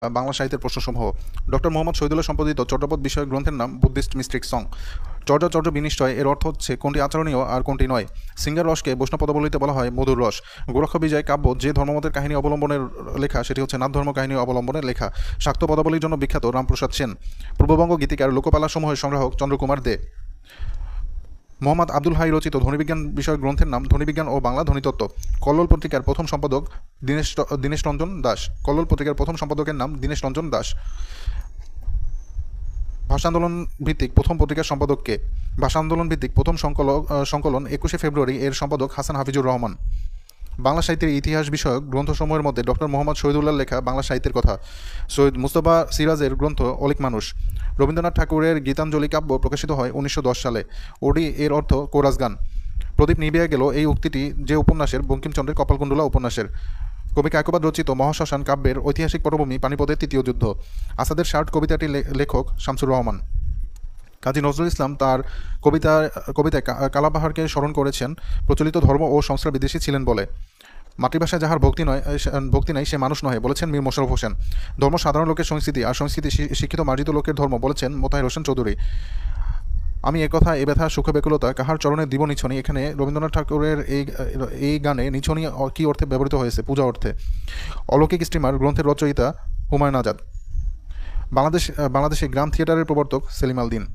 বাংলা সাহিত্যের প্রশ্নসমূহ। ডক্টর মোহাম্মদ শহীদুল্লাহ সম্পাদিত চর্যাপদ বিষয়ক গ্রন্থের নাম বুদ্ধিস্ট মিস্টিক সং। চর্য বিনিশ্চয় এর অর্থ হচ্ছে কোনটি আচরণীয় আর কোনটি নয়। সিঙ্গার রসকে বৈষ্ণব পদাবলিতে বলা হয় মধুর রস। গোরক্ষ বিজয় কাব্য যে ধর্মমতের কাহিনী অবলম্বনের লেখা সেটি হচ্ছে নাথ ধর্ম কাহিনী অবলম্বনের লেখা। শাক্ত পদাবলীর জন্য বিখ্যাত রামপ্রসাদ সেন। পূর্ববঙ্গ গীতিকার লোকপালাসমূহের সংগ্রাহক চন্দ্রকুমার দে। মোহাম্মদ আব্দুল হাই রচিত ধ্বনিবিজ্ঞান বিষয়ক গ্রন্থের নাম ধ্বনিবিজ্ঞান ও বাংলা ধ্বনিতত্ত্ব। কল্লোল পত্রিকার প্রথম সম্পাদক দীনেশ রঞ্জন দাস। কল্লোল পত্রিকার প্রথম সম্পাদকের নাম দীনেশ রঞ্জন দাস। ভাষা আন্দোলন ভিত্তিক প্রথম পত্রিকার সম্পাদককে। ভাষা আন্দোলন ভিত্তিক প্রথম সংকলন 21শে ফেব্রুয়ারি এর সম্পাদক হাসান হাফিজুর রহমান। বাংলা সাহিত্যের ইতিহাস বিষয়ক গ্রন্থসমূহের মধ্যে ডক্টর মোহাম্মদ শহীদুল্লাহর লেখা বাংলা সাহিত্যের কথা। সৈয়দ মুস্তফা সিরাজের গ্রন্থ অলিক মানুষ। রবীন্দ্রনাথ ঠাকুরের গীতাঞ্জলি কাব্য প্রকাশিত হয় 1910 সালে। ওডি এর অর্থ কোরাস গান। প্রদীপ নিভিয়া গেল এই উক্তিটি যে উপন্যাসের বঙ্কিমচন্দ্রের কপালকুণ্ডলা উপন্যাসের। কবি কায়কোবাদ রচিত মহাশ্মশান কাব্যের ঐতিহাসিক পটভূমি পানিপথের তৃতীয় যুদ্ধ। আসাদের শার্ট কবিতাটির লেখক শামসুর রহমান। কাজী নজরুল ইসলাম তার কবিতায় কালাবাহারকে স্মরণ করেছেন প্রচলিত ধর্ম ও সংস্কার বিদেশী ছিলেন বলে। মাতৃভাষায় যাহার ভক্তি নাই সে মানুষ নহে বলেছেন মীর মোশাররফ হোসেন। ধর্ম সাধারণ লোকের সংস্কৃতি আর সংস্কৃতি শিক্ষিত মার্জিত লোকের ধর্ম বলেছেন মোতাহের হোসেন চৌধুরী। আমি একথা এ ব্যথা সুখ বেকুলতা কাহার চরণে দিব নিছনি। এখানে রবীন্দ্রনাথ ঠাকুরের এই গানে নিছনি কী অর্থে ব্যবহৃত হয়েছে? পূজা অর্থে। অলৌকিক স্টিমার গ্রন্থের রচয়িতা হুমায়ুন আজাদ। বাংলাদেশে গ্রাম থিয়েটারের প্রবর্তক সেলিম আল দীন।